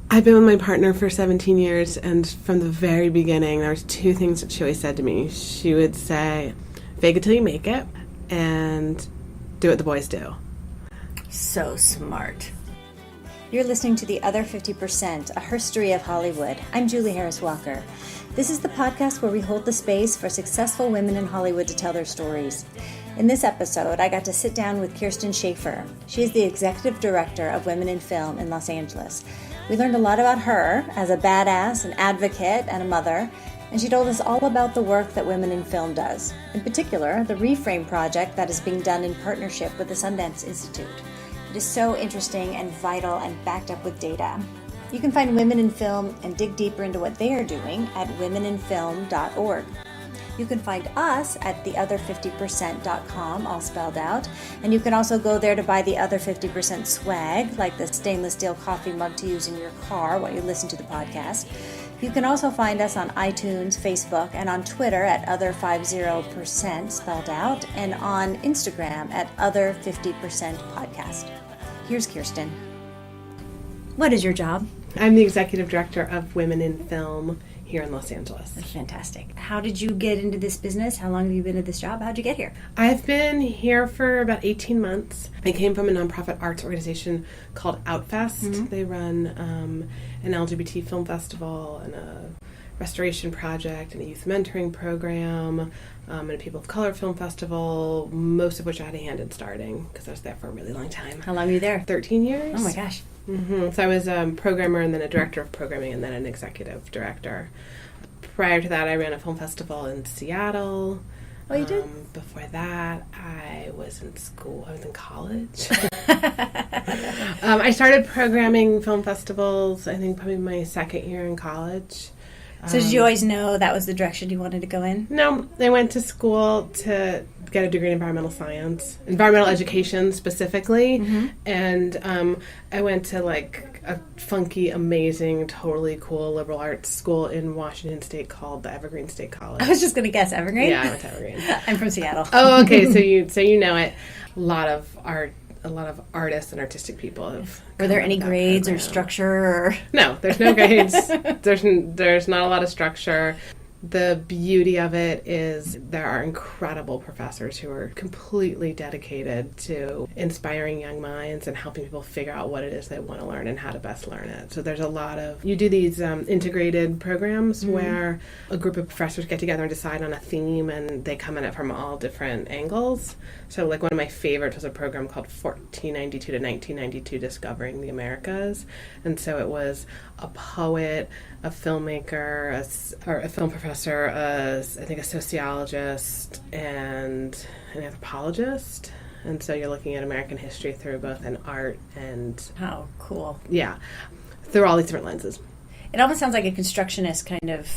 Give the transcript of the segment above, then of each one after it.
I've been with my partner for 17 years, and from the very beginning, there was two things that she always said to me. She would say, fake it till you make it, and do what the boys do. So smart. You're listening to The Other 50%, a history of Hollywood. I'm Julie Harris Walker. This is the podcast where we hold the space for successful women in Hollywood to tell their stories. In this episode, I got to sit down with Kirsten Schaffer. She is the Executive Director of Women in Film in Los Angeles. We learned a lot about her as a badass, an advocate, and a mother, and she told us all about the work that Women in Film does. In particular, the Reframe project that is being done in partnership with the Sundance Institute. It is so interesting and vital and backed up with data. You can find Women in Film and dig deeper into what they are doing at womeninfilm.org. You can find us at theother50%.com, all spelled out. And you can also go there to buy the Other 50% swag, like the stainless steel coffee mug to use in your car while you listen to the podcast. You can also find us on iTunes, Facebook, and on Twitter at Other50%, spelled out, and on Instagram at Other50%podcast. Here's Kirsten. What is your job? I'm the Executive Director of Women in Film here in Los Angeles. That's fantastic. How did you get into this business? How long have you been at this job? How'd you get here? I've been here for about 18 months. I came from a nonprofit arts organization called Outfest. Mm-hmm. They run an LGBT film festival and a restoration project and a youth mentoring program and a People of Color film festival, most of which I had a hand in starting because I was there for a really long time. How long were you there? 13 years. Oh my gosh. Mm-hmm. So I was a programmer and then a director of programming and then an executive director. Prior to that, I ran a film festival in Seattle. Oh, you did? Before that, I was in school. I was in college. I started programming film festivals, I think probably my second year in college. So did you always know that was the direction you wanted to go in? No, I went to school to get a degree in environmental science, environmental education specifically, mm-hmm. and I went to like a funky, amazing, totally cool liberal arts school in Washington State called the Evergreen State College. I was just going to guess Evergreen. Yeah, I went to Evergreen. I'm from Seattle. Oh, okay, so you know it. A lot of artists and artistic people have. Were there any grades or structure? Or? No, there's no grades. There's not a lot of structure. The beauty of it is there are incredible professors who are completely dedicated to inspiring young minds and helping people figure out what it is they want to learn and how to best learn it. So there's a lot of, you do these integrated programs mm-hmm. where a group of professors get together and decide on a theme and they come at it from all different angles. So like one of my favorites was a program called 1492 to 1992 Discovering the Americas. And so it was a poet, a filmmaker, a film professor, I think a sociologist, and an anthropologist. And so you're looking at American history through both an art and... How cool. Yeah, through all these different lenses. It almost sounds like a constructionist kind of...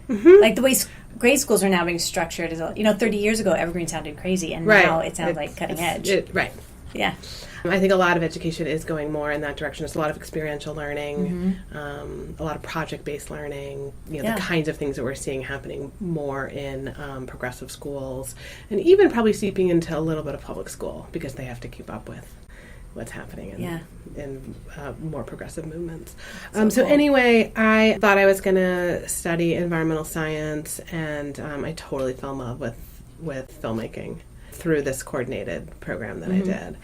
Mm-hmm. Like the way grade schools are now being structured. 30 years ago, Evergreen sounded crazy, and right. now it sounds like cutting edge. Right. Yeah. I think a lot of education is going more in that direction. There's a lot of experiential learning, mm-hmm. A lot of project-based learning, the kinds of things that we're seeing happening more in progressive schools, and even probably seeping into a little bit of public school because they have to keep up with what's happening in more progressive movements. So cool. Anyway, I thought I was going to study environmental science, and I totally fell in love with filmmaking through this coordinated program that mm-hmm. I did.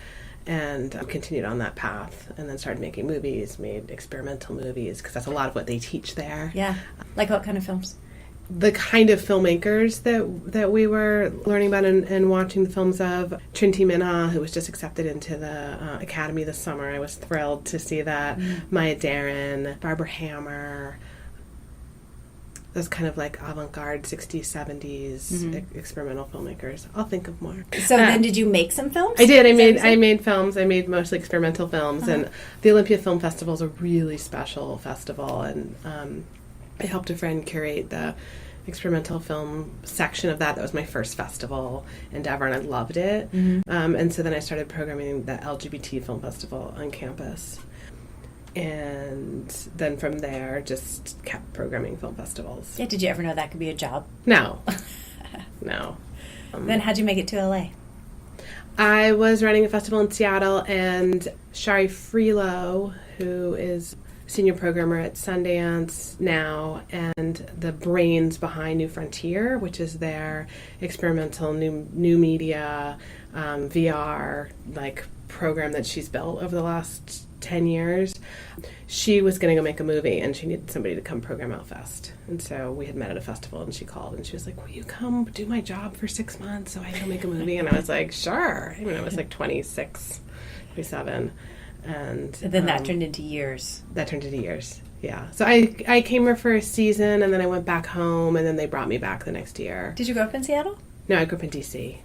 And continued on that path and then started making movies, made experimental movies, because that's a lot of what they teach there. Yeah. Like what kind of films? The kind of filmmakers that we were learning about and watching the films of. Trinity Minha, who was just accepted into the Academy this summer. I was thrilled to see that. Mm-hmm. Maya Deren, Barbara Hammer. Those kind of like avant-garde 60s, 70s mm-hmm. experimental filmmakers. I'll think of more. So then did you make some films? I did. I made films. I made mostly experimental films. Uh-huh. And the Olympia Film Festival is a really special festival. And I helped a friend curate the experimental film section of that. That was my first festival endeavor, and I loved it. Mm-hmm. And so then I started programming the LGBT Film Festival on campus. And then from there, just kept programming film festivals. Yeah, did you ever know that could be a job? No. No. Then how'd you make it to LA? I was running a festival in Seattle, and Shari Freelo, who is senior programmer at Sundance now, and the brains behind New Frontier, which is their experimental new media VR program that she's built over the last 10 years. She was going to go make a movie, and she needed somebody to come program Outfest. And so we had met at a festival, and she called, and she was like, will you come do my job for 6 months so I can make a movie? And I was like, sure. I mean, I was 26, 27. And then that turned into years. That turned into years, yeah. So I came here for a season, and then I went back home, and then they brought me back the next year. Did you grow up in Seattle? No, I grew up in D.C.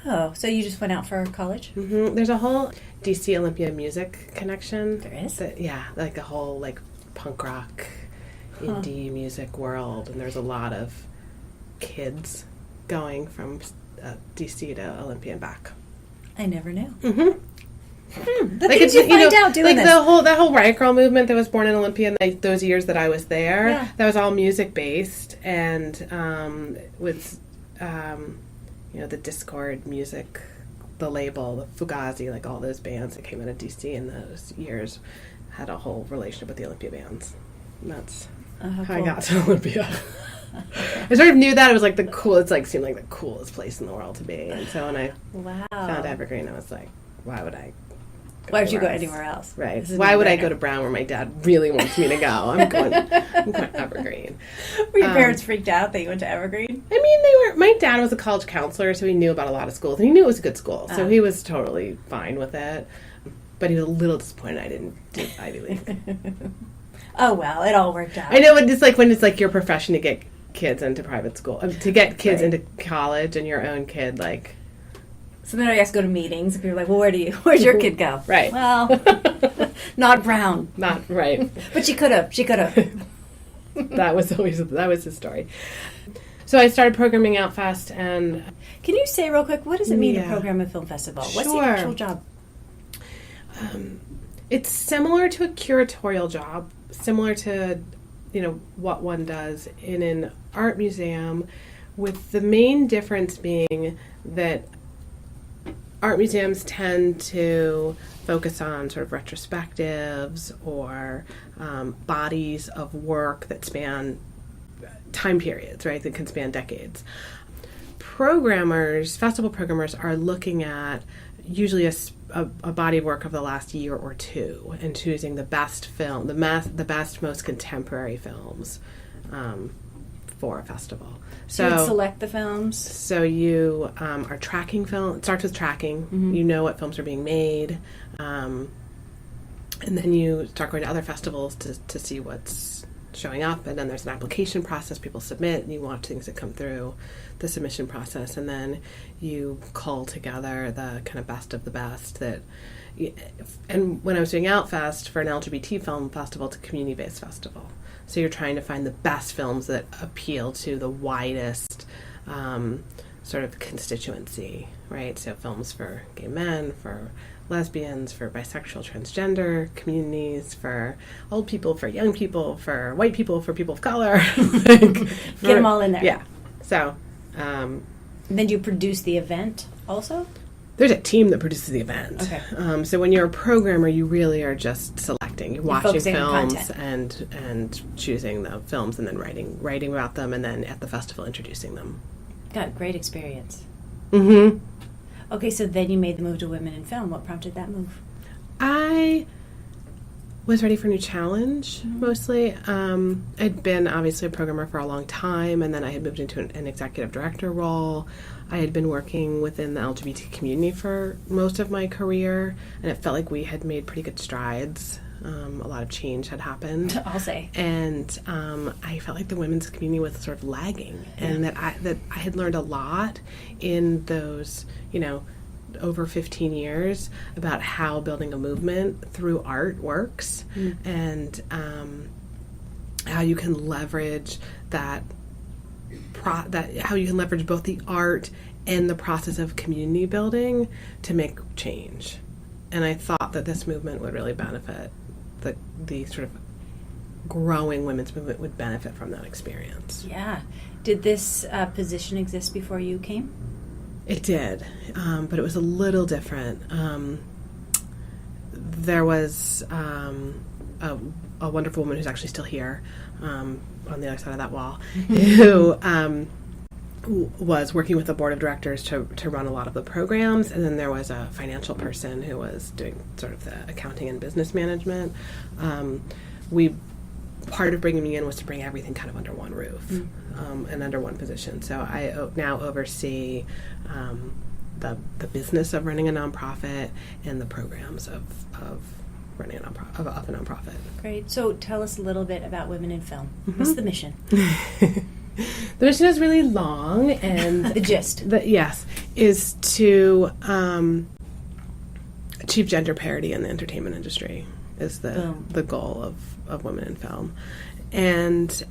Oh, so you just went out for college? Mm-hmm. There's a whole D.C. Olympia music connection. There is? Yeah, a whole punk rock, indie music world, and there's a lot of kids going from D.C. to Olympia and back. I never knew. Mm-hmm. The things you find out doing this. That whole Riot Girl movement that was born in Olympia in those years that I was there, yeah. That was all music based, and with the Discord music, the label, the Fugazi, all those bands that came out of DC in those years had a whole relationship with the Olympia bands. And that's how I got to Olympia. I sort of knew that it was the coolest, seemed like the coolest place in the world to be, and so when I found Evergreen, I was like, why would I? Why would you go anywhere else? Right. Why would I go to Brown where my dad really wants me to go? I'm going to Evergreen. Were your parents freaked out that you went to Evergreen? I mean, my dad was a college counselor, so he knew about a lot of schools, and he knew it was a good school, so he was totally fine with it. But he was a little disappointed I didn't do Ivy League. Oh, well, it all worked out. I know, it's when it's your profession to get kids into private school, to get kids into college, and your own kid, So then I guess go to meetings. And people are like, well, where's your kid go? Right. Well, not Brown. Not right. But she could have. That was his story. So I started programming Outfest, and... Can you say real quick, what does it mean to program a film festival? Sure. What's the actual job? It's similar to a curatorial job, similar to, what one does in an art museum, with the main difference being that art museums tend to focus on sort of retrospectives or bodies of work that span time periods, right, that can span decades. Festival programmers are looking at usually a body of work of the last year or two and choosing the best film, the best, most contemporary films for a festival. So you would select the films? So you are tracking film. It starts with tracking. Mm-hmm. You know what films are being made. And then you start going to other festivals to see what's showing up. And then there's an application process. People submit, and you watch things that come through the submission process. And then you cull together the kind of best of the best that... And when I was doing Outfest for an LGBT film festival, it's a community-based festival. So you're trying to find the best films that appeal to the widest sort of constituency, right? So films for gay men, for lesbians, for bisexual, transgender communities, for old people, for young people, for white people, for people of color. Get them all in there. Yeah. So... And then you produce the event also? There's a team that produces the event. Okay. So when you're a programmer, you really are just selecting. You're watching films on and choosing the films and then writing about them, and then at the festival introducing them. God, great experience. Mm-hmm. Okay, so then you made the move to women in film. What prompted that move? I was ready for a new challenge, mostly. I'd been obviously a programmer for a long time, and then I had moved into an executive director role. I had been working within the LGBT community for most of my career, and it felt like we had made pretty good strides. A lot of change had happened. I'll say. And I felt like the women's community was sort of lagging, and that I had learned a lot in those, over 15 years about how building a movement through art works, and how you can leverage how you can leverage both the art and the process of community building to make change. And I thought that this movement would really benefit, the sort of growing women's movement would benefit from that experience. Yeah. Did this position exist before you came? It did, but it was a little different. There was a wonderful woman who's actually still here on the other side of that wall, who was working with the board of directors to run a lot of the programs, and then there was a financial person who was doing sort of the accounting and business management. Part of bringing me in was to bring everything kind of under one roof and under one position. So I now oversee the business of running a nonprofit and the programs of running a nonprofit. Great. So tell us a little bit about Women in Film. What's the mission? The mission is really long, and the gist, is to achieve gender parity in the entertainment industry. Is the goal of Women in Film, and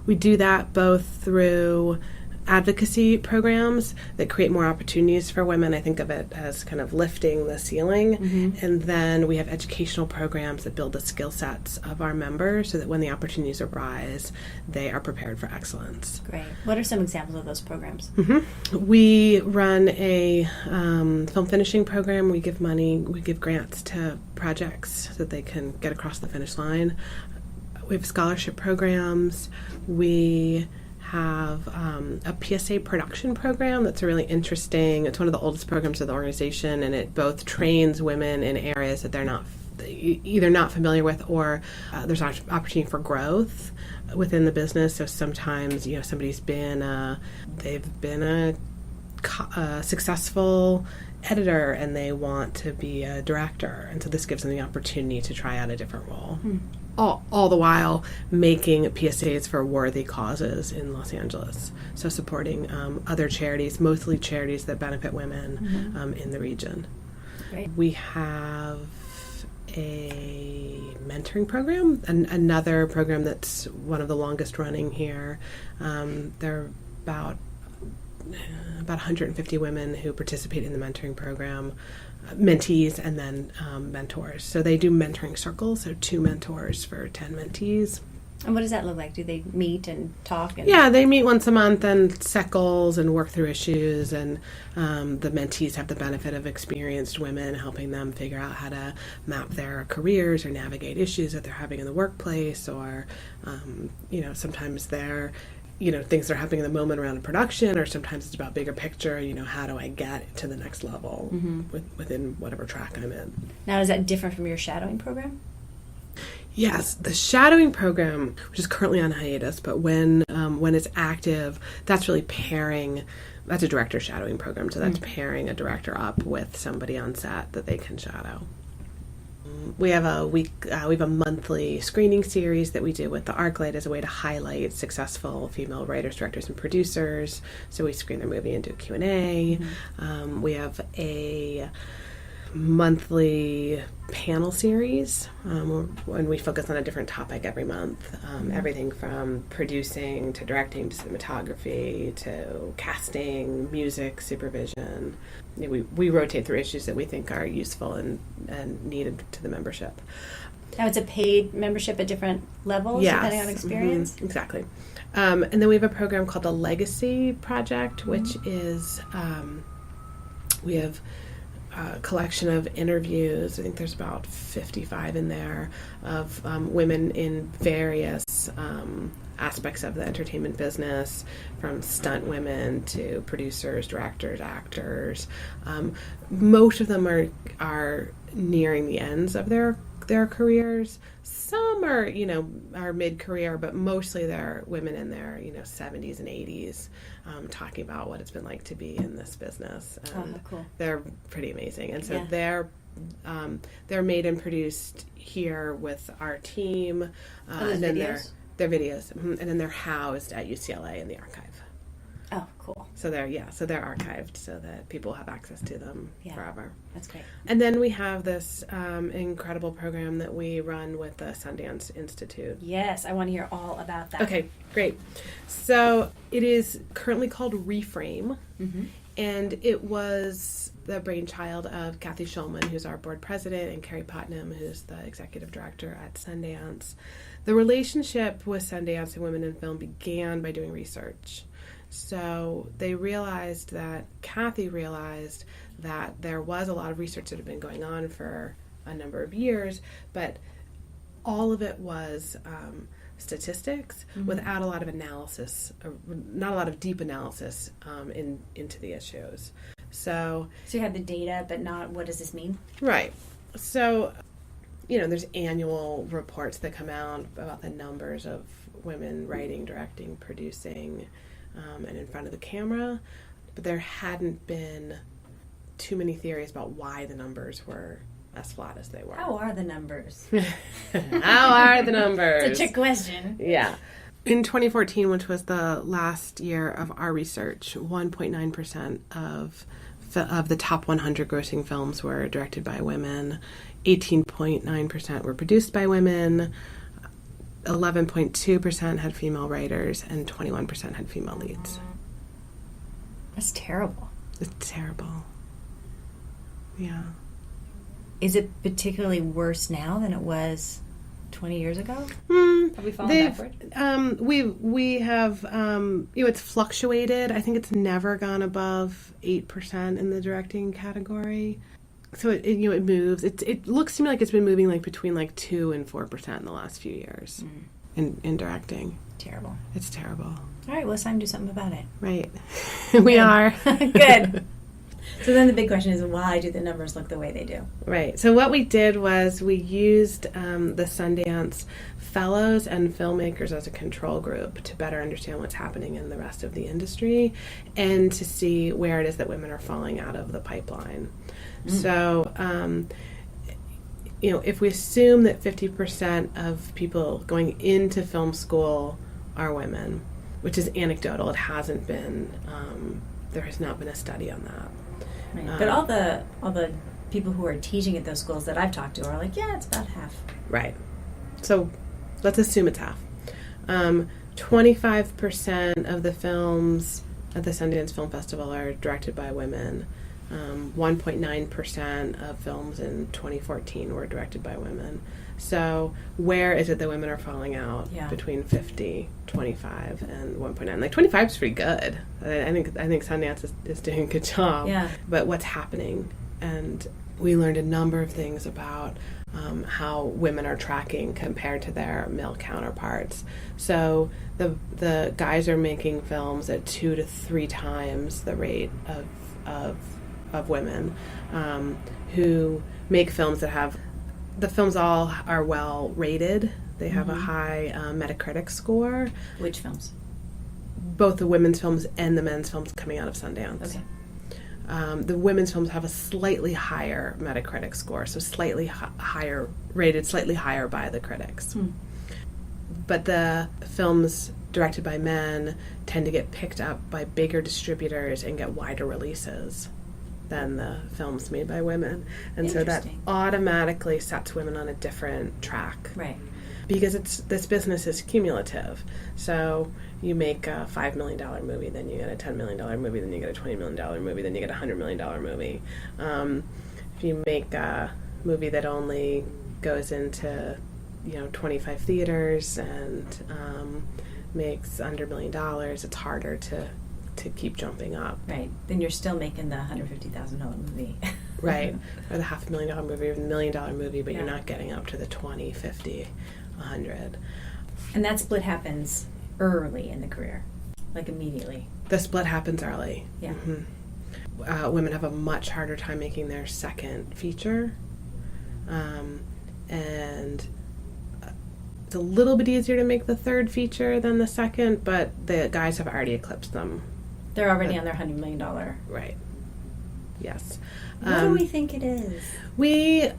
we do that both through advocacy programs that create more opportunities for women. I think of it as kind of lifting the ceiling, and then we have educational programs that build the skill sets of our members so that when the opportunities arise, they are prepared for excellence. Great. What are some examples of those programs? We run a film finishing program. We give grants to projects so that they can get across the finish line. We have scholarship programs. We have a PSA production program that's really interesting. It's one of the oldest programs of the organization, and it both trains women in areas that they're either not familiar with, or there's an opportunity for growth within the business. So sometimes, somebody's been a successful editor and they want to be a director, and so this gives them the opportunity to try out a different role. All the while making PSAs for worthy causes in Los Angeles. So supporting other charities, mostly charities that benefit women in the region. Great. We have a mentoring program, another program that's one of the longest running here. There are about 150 women who participate in the mentoring program, mentees and then mentors. So they do mentoring circles, so 2 mentors for 10 mentees. And what does that look like? Do they meet and talk? Yeah, they meet once a month and set goals and work through issues, and the mentees have the benefit of experienced women helping them figure out how to map their careers or navigate issues that they're having in the workplace, or sometimes they're things that are happening in the moment around a production, or sometimes it's about bigger picture, how do I get to the next level within whatever track I'm in. Now, is that different from your shadowing program? Yes, the shadowing program, which is currently on hiatus, but when it's active, that's really pairing, that's a director shadowing program, so that's pairing a director up with somebody on set that they can shadow. We have a monthly screening series that we do with the ArcLight as a way to highlight successful female writers, directors, and producers. So we screen their movie and do a Q&A. We have a monthly panel series when we focus on a different topic every month. Everything from producing to directing to cinematography to casting, music, supervision. We rotate through issues that we think are useful and needed to the membership. Now it's a paid membership at different levels, depending on experience? Exactly. And then we have a program called the Legacy Project, which is we have a collection of interviews. I think there's about 55 in there of women in various aspects of the entertainment business, from stunt women to producers, directors, actors. Most of them are nearing the ends of their careers. Some are mid-career, but mostly they're women in their 70s and 80s, talking about what it's been like to be in this business. Cool. They're pretty amazing, and so they're made and produced here with our team, and then their videos, and then they're housed at UCLA in the archive. Oh, cool. So they're archived so that people have access to them forever. That's great. And then we have this incredible program that we run with the Sundance Institute. Yes, I want to hear all about that. Okay, great. So it is currently called Reframe, and it was the brainchild of Kathy Schulman, who's our board president, and Carrie Putnam, who's the executive director at Sundance. The relationship with Sundance and Women in Film began by doing research. So Kathy realized that there was a lot of research that had been going on for a number of years, but all of it was statistics without a lot of analysis, not a lot of deep analysis into the issues. So you have the data, but not what does this mean? Right. So, there's annual reports that come out about the numbers of women writing, directing, producing, and in front of the camera. But there hadn't been too many theories about why the numbers were as flat as they were. How are the numbers? How are the numbers? It's a trick question. Yeah. In 2014, which was the last year of our research, 1.9% of the top 100 grossing films were directed by women. 18.9% were produced by women. 11.2% had female writers, and 21% had female leads. That's terrible. It's terrible. Yeah. Is it particularly worse now than it was 20 years ago? Have we fallen backward? We have, it's fluctuated. I think it's never gone above 8% in the directing category. So it moves. It looks to me like it's been moving between 2 and 4% in the last few years in directing. Terrible. It's terrible. All right, well, it's time to do something about it. Right. We are. Good. So then the big question is, why do the numbers look the way they do? Right. So what we did was we used the Sundance fellows and filmmakers as a control group to better understand what's happening in the rest of the industry and to see where it is that women are falling out of the pipeline. So, if we assume that 50% of people going into film school are women, which is anecdotal, it hasn't been, there has not been a study on that. Right. But all the people who are teaching at those schools that I've talked to are like, yeah, it's about half. Right. So let's assume it's half. 25% of the films at the Sundance Film Festival are directed by women. 1.9% of films in 2014 were directed by women. So where is it that women are falling out between 50, 25, and 1.9? 25 is pretty good. I think Sundance is doing a good job. Yeah. But what's happening? And we learned a number of things about how women are tracking compared to their male counterparts. So the guys are making films at 2 to 3 times the rate of women who make films that have, the films all are well rated. They have a high Metacritic score. Which films? Both the women's films and the men's films coming out of Sundance. Okay. The women's films have a slightly higher Metacritic score, so slightly higher, rated slightly higher by the critics. But the films directed by men tend to get picked up by bigger distributors and get wider releases than the films made by women. And so that automatically sets women on a different track. Right. Because this business is cumulative. So you make a $5 million movie, then you get a $10 million movie, then you get a $20 million movie, then you get a $100 million movie. If you make a movie that only goes into 25 theaters and makes under $1 million, it's harder to keep jumping up. Right. Then you're still making the $150,000 movie. Right. Or the $500,000 movie or the $1 million movie, but you're not getting up to the 20, 50, 100. And that split happens early in the career, immediately. The split happens early. Yeah. Mm-hmm. Women have a much harder time making their second feature. And it's a little bit easier to make the third feature than the second, but the guys have already eclipsed them. They're already on their $100 million. Right. Yes. What do we think it is? We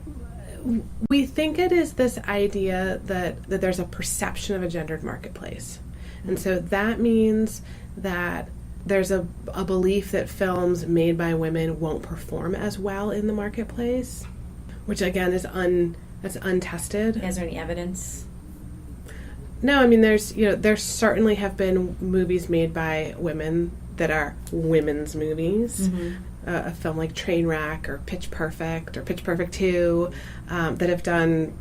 think it is this idea that there's a perception of a gendered marketplace. And so that means that there's a belief that films made by women won't perform as well in the marketplace, which again is untested. Is there any evidence? No, I mean there certainly have been movies made by women that are women's movies. A film like Trainwreck or Pitch Perfect or Pitch Perfect 2 that have done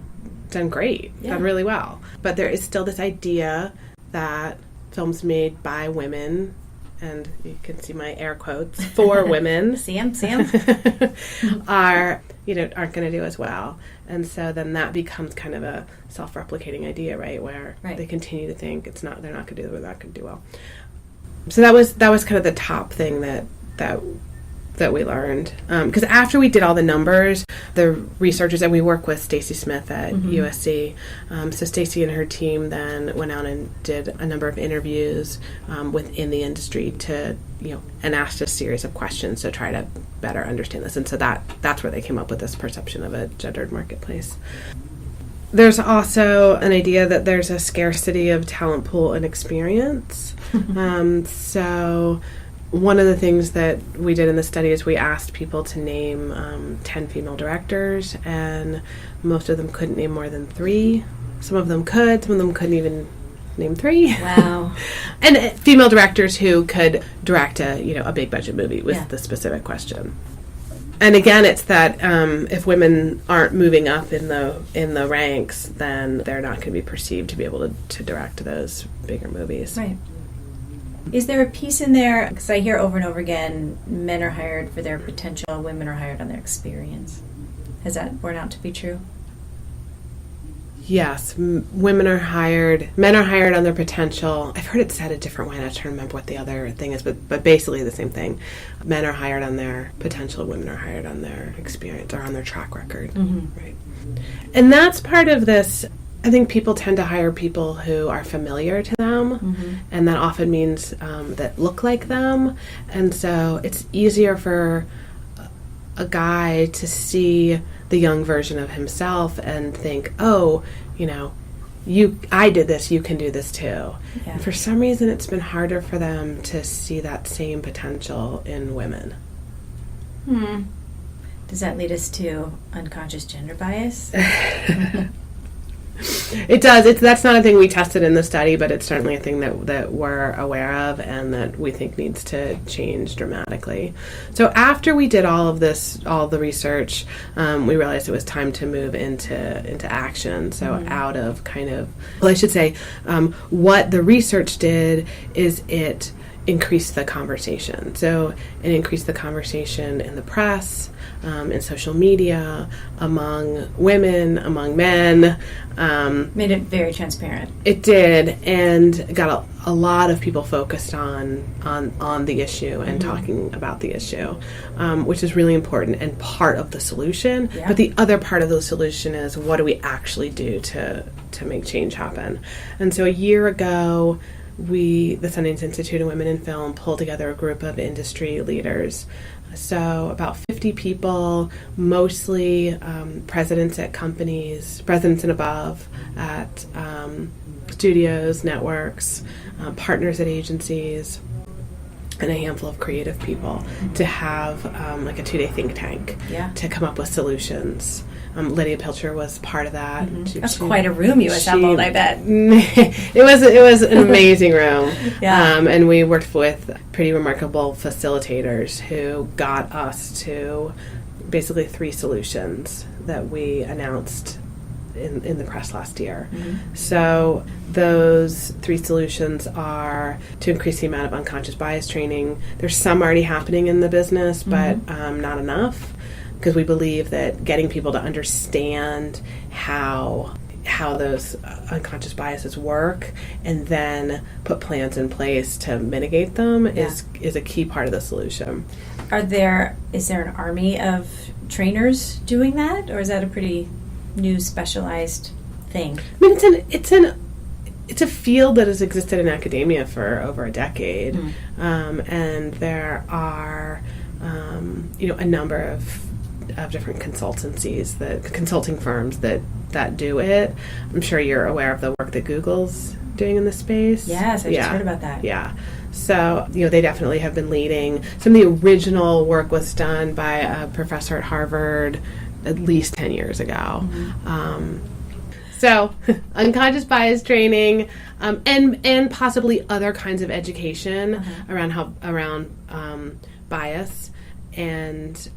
great, done really well. But there is still this idea that films made by women, and you can see my air quotes, for women, see 'em, are aren't going to do as well. And so then that becomes kind of a self-replicating idea, right, where they continue to think they're not going to do well. So that was kind of the top thing that we learned. Because after we did all the numbers, the researchers, and we work with Stacy Smith at USC, so Stacy and her team then went out and did a number of interviews within the industry and asked a series of questions to try to better understand this. And so that's where they came up with this perception of a gendered marketplace. There's also an idea that there's a scarcity of talent pool and experience. So one of the things that we did in the study is we asked people to name 10 female directors, and most of them couldn't name more than 3. Some of them could, some of them couldn't even name 3. Wow. And female directors who could direct a big budget movie was the specific question. And again, it's that if women aren't moving up in the ranks, then they're not going to be perceived to be able to direct those bigger movies. Right. Is there a piece in there, because I hear over and over again, men are hired for their potential, women are hired on their experience. Has that borne out to be true? Yes, men are hired on their potential. I've heard it said a different way, and I'm trying to remember what the other thing is, but basically the same thing. Men are hired on their potential, women are hired on their experience or on their track record. Right. And that's part of this. I think people tend to hire people who are familiar to them, and that often means that look like them. And so it's easier for a guy to see the young version of himself and think, oh, I did this, you can do this too. Yeah. And for some reason, it's been harder for them to see that same potential in women. Does that lead us to unconscious gender bias? It does. That's not a thing we tested in the study, but it's certainly a thing that we're aware of and that we think needs to change dramatically. So after we did all the research, we realized it was time to move into action. So out of what the research did is it increased the conversation. So it increased the conversation in the press, in social media, among women, among men. Made it very transparent. It did, and got a lot of people focused on the issue and talking about the issue, which is really important and part of the solution. Yeah. But the other part of the solution is, what do we actually do to make change happen? And so a year ago, the Sundance Institute of Women in Film pulled together a group of industry leaders. So about 50 people, mostly presidents at companies, presidents and above at studios, networks, partners at agencies, and a handful of creative people to have like a 2-day think tank to come up with solutions. Lydia Pilcher was part of that. That's quite a room you assembled, I bet. It was an amazing room. And we worked with pretty remarkable facilitators who got us to basically 3 solutions that we announced in the press last year. So those 3 solutions are to increase the amount of unconscious bias training. There's some already happening in the business, but not enough, because we believe that getting people to understand how those unconscious biases work and then put plans in place to mitigate them is a key part of the solution. Is there an army of trainers doing that, or is that a pretty new specialized thing? I mean, it's a field that has existed in academia for over a decade, and there are a number of different consulting firms that do it. I'm sure you're aware of the work that Google's doing in the space. Yes, I just heard about that. Yeah. So, they definitely have been leading. Some of the original work was done by a professor at Harvard at least 10 years ago. So, unconscious bias training, and possibly other kinds of education around bias, and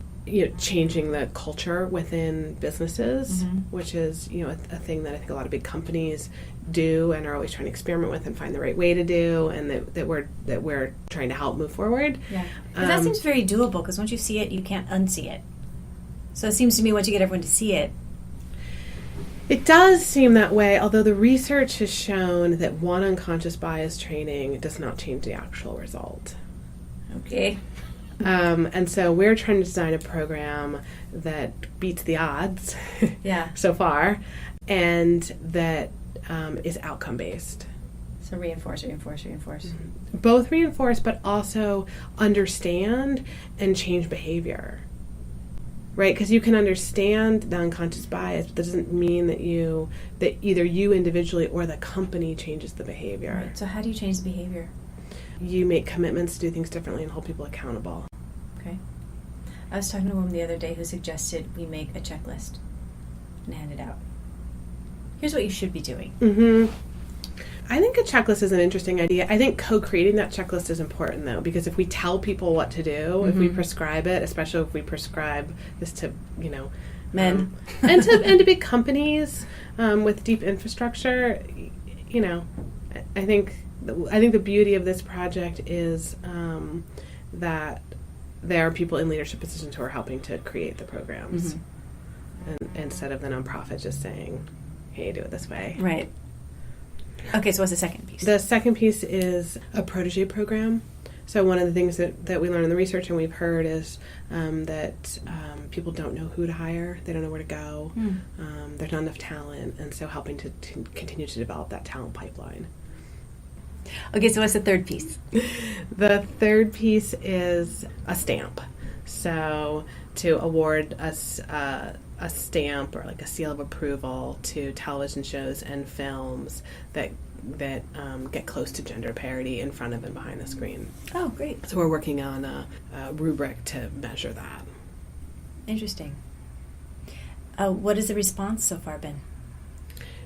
changing the culture within businesses, which is a thing that I think a lot of big companies do and are always trying to experiment with and find the right way to do, and that we're trying to help move forward. Yeah, that seems very doable, because once you see it, you can't unsee it. So it seems to me once you get everyone to see it. It does seem that way, although the research has shown that one unconscious bias training does not change the actual result. Okay. And so we're trying to design a program that beats the odds so far, and that is outcome-based. So reinforce. Mm-hmm. Both reinforce, but also understand and change behavior. Right? Because you can understand the unconscious bias, but that doesn't mean that either you individually or the company changes the behavior. Right. So how do you change the behavior? You make commitments to do things differently and hold people accountable. Okay. I was talking to a woman the other day who suggested we make a checklist and hand it out. Here's what you should be doing. Mm-hmm. I think a checklist is an interesting idea. I think co-creating that checklist is important, though, because if we tell people what to do, if we prescribe it, especially if we prescribe this to, men and to big companies with deep infrastructure, I think the beauty of this project is that there are people in leadership positions who are helping to create the programs, and instead of the nonprofit just saying, "Hey, do it this way." Right. Okay, so what's the second piece? The second piece is a protege program. So one of the things that we learn in the research and we've heard is that people don't know who to hire. They don't know where to go. There's not enough talent. And so helping to continue to develop that talent pipeline. Okay, so what's the third piece? The third piece is a stamp. So to award us a stamp or like a seal of approval to television shows and films that get close to gender parity in front of and behind the screen. Oh, great. So we're working on a rubric to measure that. Interesting. What has the response so far been?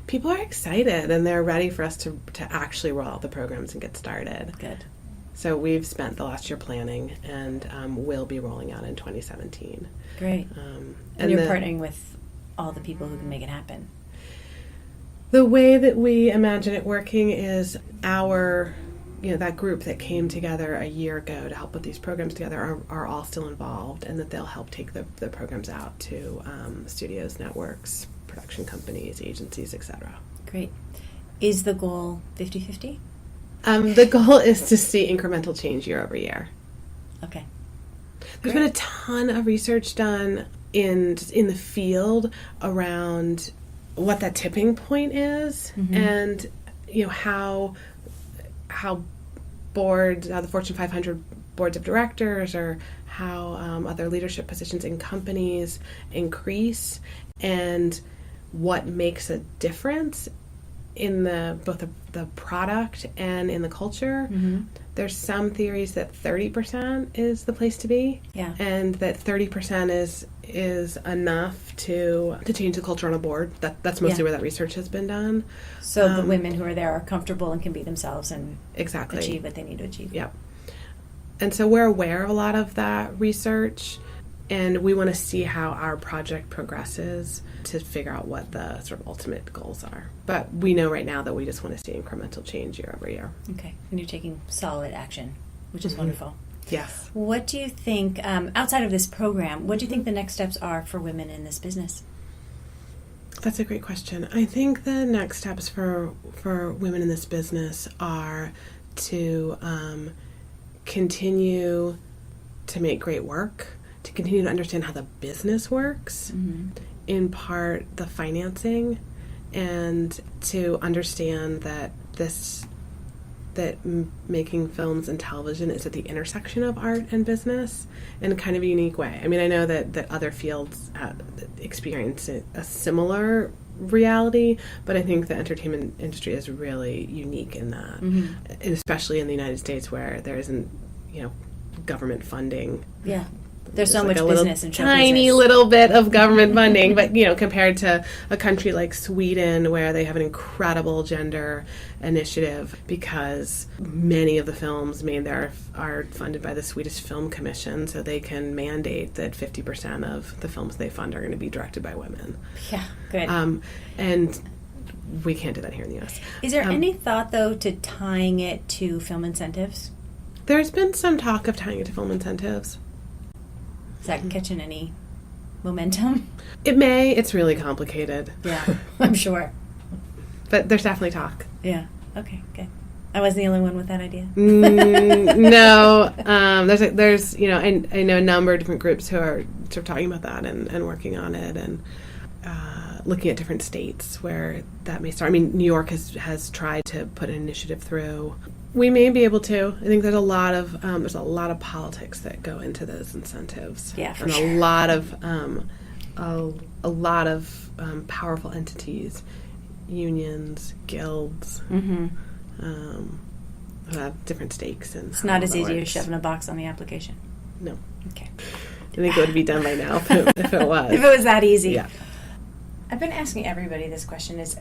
People are excited and they're ready for us to actually roll out the programs and get started. Good. So we've spent the last year planning and we'll be rolling out in 2017. Great. And you're partnering with all the people who can make it happen. The way that we imagine it working is that group that came together a year ago to help put these programs together are all still involved, and that they'll help take the programs out to studios, networks, production companies, agencies, etc. Great. Is the goal 50-50? The goal is to see incremental change year over year. Okay. There's been a ton of research done in the field around what that tipping point is, and how boards, the Fortune 500 boards of directors, or how other leadership positions in companies increase, and what makes a difference in both the product and in the culture. There's some theories that 30% is the place to be, and that 30% is enough to change the culture on a board. That's mostly where that research has been done. So the women who are there are comfortable and can be themselves and exactly achieve what they need to achieve. Yep. And so we're aware of a lot of that research, and we want to see how our project progresses to figure out what the sort of ultimate goals are. But we know right now that we just want to see incremental change year over year. Okay. And you're taking solid action, which is wonderful. Yes. What do you think, outside of this program, what do you think the next steps are for women in this business? That's a great question. I think the next steps for women in this business are to continue to make great work, to continue to understand how the business works, in part the financing, and to understand that making films and television is at the intersection of art and business in a kind of a unique way. I mean, I know that other fields experience a similar reality, but I think the entertainment industry is really unique in that, and especially in the United States where there isn't, government funding. Yeah. There's so much business and tiny little bit of government funding, but compared to a country like Sweden where they have an incredible gender initiative because many of the films made there are funded by the Swedish Film Commission, so they can mandate that 50% of the films they fund are going to be directed by women. Yeah, good. And we can't do that here in the U.S. Is there any thought, though, to tying it to film incentives? There's been some talk of tying it to film incentives. Is that catching any momentum? It may. It's really complicated. Yeah, I'm sure. But there's definitely talk. Yeah. Okay, good. I wasn't the only one with that idea. No. There's I know a number of different groups who are sort of talking about that and working on it and looking at different states where that may start. I mean, New York has tried to put an initiative through. We may be able to. I think there's a lot of politics that go into those incentives. Yeah, for and sure. a lot of powerful entities, unions, guilds, have different stakes. And it's not as easy as shoving a box on the application. No. Okay. I think it would be done by now if it was. If it was that easy. Yeah. I've been asking everybody this question is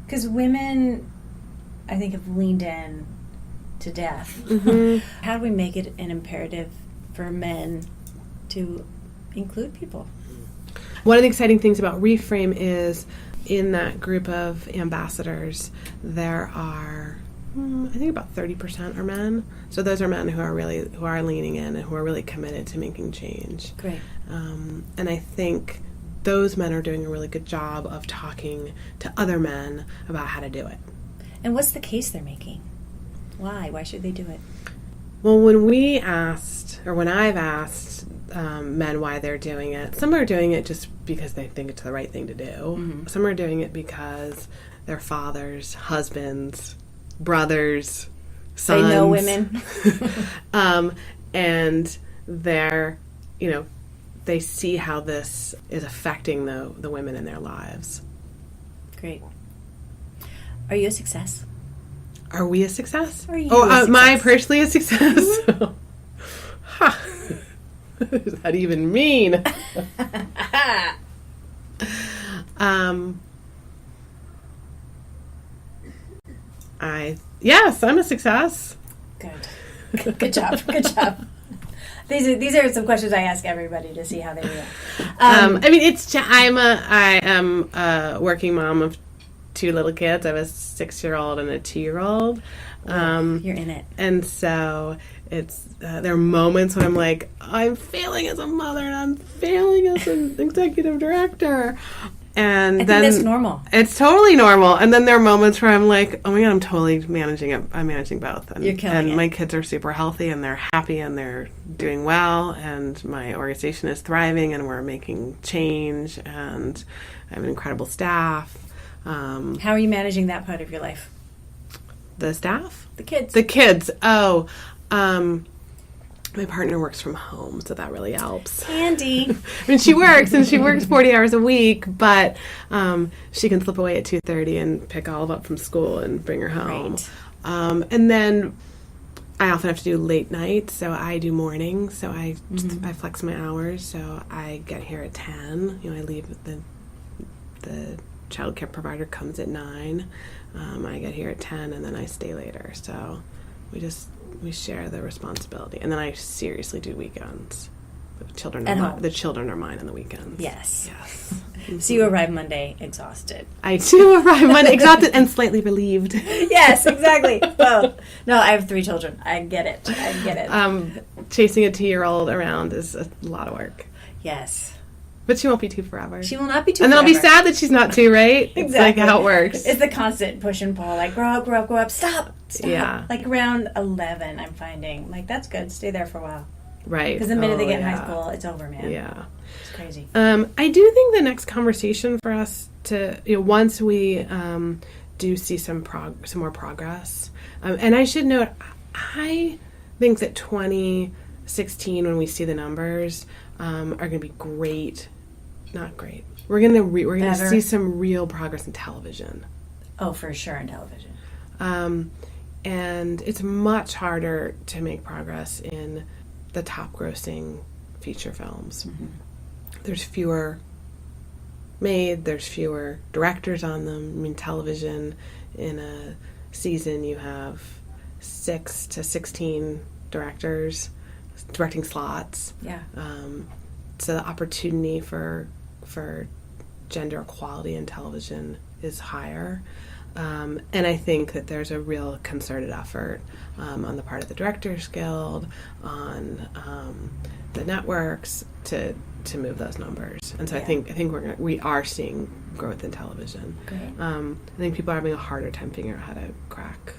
because women, I think, have leaned in to death. Mm-hmm. How do we make it an imperative for men to include people? One of the exciting things about Reframe is in that group of ambassadors, there are, I think about 30% are men. So those are men who are leaning in and who are really committed to making change. Great. And I think those men are doing a really good job of talking to other men about how to do it. And what's the case they're making? Why? Why should they do it? Well, when I've asked men why they're doing it, some are doing it just because they think it's the right thing to do. Mm-hmm. Some are doing it because their fathers, husbands, brothers, sons. They know women. And they're, they see how this is affecting the women in their lives. Great. Are you a success? Are we a success? Are you a success? Am I personally a success? Huh. What does that even mean? Yes, I'm a success. Good. Good job. Good job. These are some questions I ask everybody to see how they react. I am a working mom of 2 little kids. I have a 6-year-old and a 2-year-old. You're in it. And so it's there are moments when I'm like, I'm failing as a mother and I'm failing as an executive director. And then think that's normal. It's totally normal. And then there are moments where I'm like, oh my God, I'm totally managing it. I'm managing both. And, You're killing it. My kids are super healthy and they're happy and they're doing well. And my organization is thriving and we're making change. And I have an incredible staff. How are you managing that part of your life? The staff? The kids. The kids. Oh, my partner works from home, so that really helps. Handy. I mean, she works 40 hours a week, but she can slip away at 2:30 and pick Olive up from school and bring her home. Right. And then I often have to do late nights, so I do mornings. So I flex my hours. So I get here at 10. I leave the child care provider comes at 9. I get here at 10, and then I stay later. So we share the responsibility, and then I seriously do weekends. The children are mine on the weekends. Yes. So you arrive Monday exhausted. I do arrive Monday exhausted and slightly relieved. Yes, exactly. Well, no, I have 3 children. I get it. Chasing a 2-year-old around is a lot of work. Yes. But she won't be 2 forever. She will not be 2 and forever. And then I'll be sad that she's not 2, right? Exactly. It's like how it works. It's the constant push and pull. Like, grow up. Stop. Yeah. Like around 11, I'm finding. Like, that's good. Stay there for a while. Right. Because the minute they get in high school, it's over, man. Yeah. It's crazy. I do think the next conversation for us to, once we do see some more progress, and I should note, I think that 2016, when we see the numbers, are going to be great. Not great. We're gonna see some real progress in television. Oh, for sure, in television. And it's much harder to make progress in the top-grossing feature films. Mm-hmm. There's fewer made. There's fewer directors on them. I mean, television in a season you have 6 to 16 directors directing slots. Yeah. So the opportunity for gender equality in television is higher. And I think that there's a real concerted effort on the part of the Directors Guild, on the networks, to to move those numbers. And so I think we are seeing growth in television. Great. I think people are having a harder time figuring out how to crack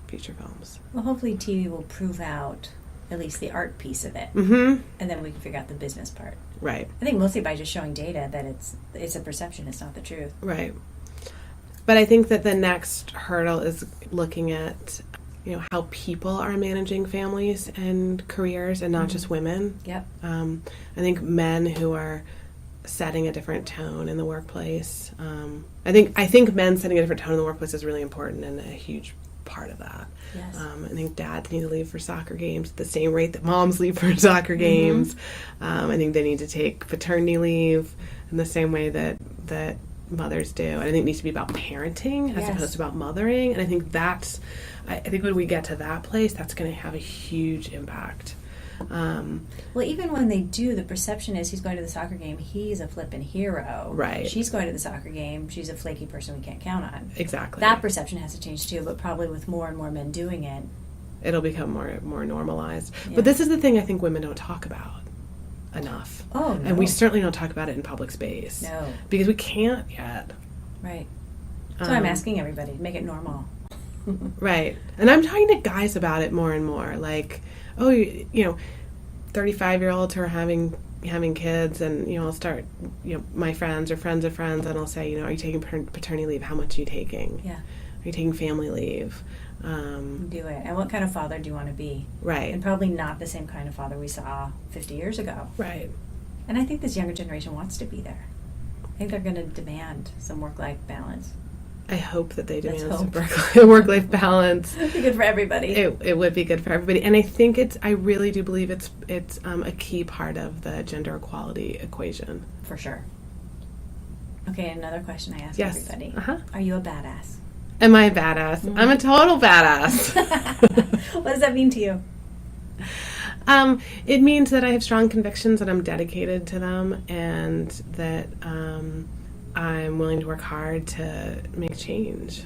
feature films. Well, hopefully TV will prove out at least the art piece of it, Mm-hmm. and then we can figure out the business part. Right. I think mostly by just showing data that it's a perception, it's not the truth. Right. But I think that the next hurdle is looking at, how people are managing families and careers, and not just women. Yep. I think men who are setting a different tone in the workplace. I think men setting a different tone in the workplace is really important and a huge part of that. Yes. I think dads need to leave for soccer games at the same rate that moms leave for soccer games. I think they need to take paternity leave in the same way that mothers do. And I think it needs to be about parenting as opposed to about mothering. And I think I think when we get to that place, that's going to have a huge impact. Well, even when they do, the perception is he's going to the soccer game, he's a flippin' hero. Right. She's going to the soccer game, she's a flaky person we can't count on. Exactly. That perception has to change too, but probably with more and more men doing it. It'll become more normalized. Yeah. But this is the thing I think women don't talk about enough. Oh, no. And we certainly don't talk about it in public space. No. Because we can't yet. Right. So I'm asking everybody to make it normal. Right. And I'm talking to guys about it more and more. Like, 35-year-olds who are having kids, and, I'll start, my friends or friends of friends, and I'll say, are you taking paternity leave? How much are you taking? Yeah. Are you taking family leave? Do it. And what kind of father do you want to be? Right. And probably not the same kind of father we saw 50 years ago. Right. And I think this younger generation wants to be there. I think they're going to demand some work-life balance. I hope that they demand Let's some work-life balance. It would be good for everybody. It would be good for everybody, and I think I really do believe it's a key part of the gender equality equation. For sure. Okay, another question I ask Yes. everybody. Uh-huh. Are you a badass? Am I a badass? Mm-hmm. I'm a total badass. What does that mean to you? It means that I have strong convictions, that I'm dedicated to them, and that I'm willing to work hard to make change.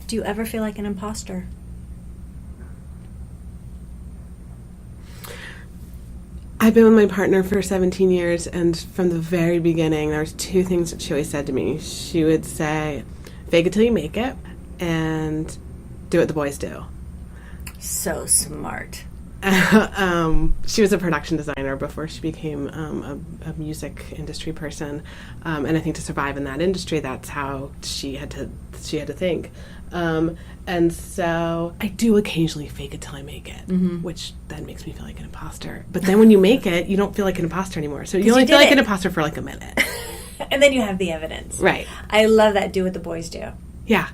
Do you ever feel like an imposter? I've been with my partner for 17 years, and from the very beginning, there was two things that she always said to me. She would say, fake it till you make it, and do what the boys do. So smart. She was a production designer before she became a music industry person, and I think to survive in that industry, that's how she had to think. And so I do occasionally fake it till I make it, which then makes me feel like an imposter. But then when you make it, you don't feel like an imposter anymore. So you only feel like an imposter for like a minute. And then you have the evidence. Right. I love that. Do what the boys do. Yeah.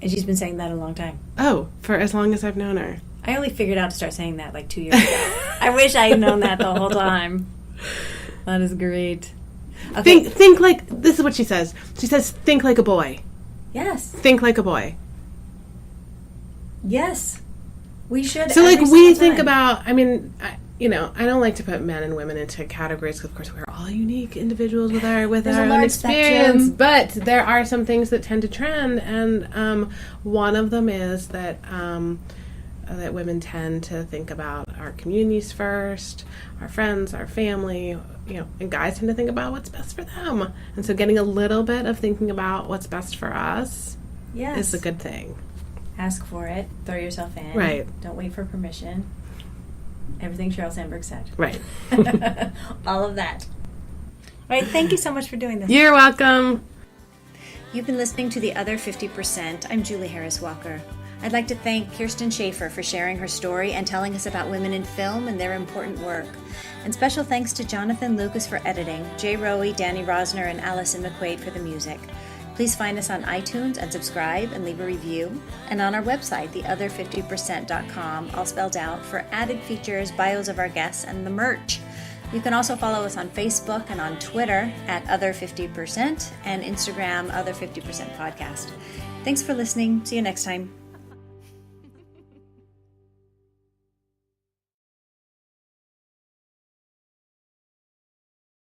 And she's been saying that a long time. Oh, for as long as I've known her. I only figured out to start saying that like 2 years ago. I wish I had known that the whole time. That is great. Okay. Think like, this is what she says. She says, think like a boy. Yes. Think like a boy. Yes. We should. So like we think about, I mean, I don't like to put men and women into categories because of course we're all unique individuals with our own experience. Spectrum. But there are some things that tend to trend, and one of them is that that women tend to think about our communities first, our friends, our family, and guys tend to think about what's best for them. And so getting a little bit of thinking about what's best for us is a good thing. Ask for it. Throw yourself in. Right. Don't wait for permission. Everything Sheryl Sandberg said. Right. All of that. All right. Thank you so much for doing this. You're welcome. You've been listening to The Other 50%. I'm Julie Harris Walker. I'd like to thank Kirsten Schaffer for sharing her story and telling us about women in film and their important work. And special thanks to Jonathan Lucas for editing, Jay Rowe, Danny Rosner, and Allison McQuaid for the music. Please find us on iTunes and subscribe and leave a review. And on our website, theother50%.com, all spelled out, for added features, bios of our guests, and the merch. You can also follow us on Facebook and on Twitter at Other50% and Instagram Other50% Podcast. Thanks for listening. See you next time.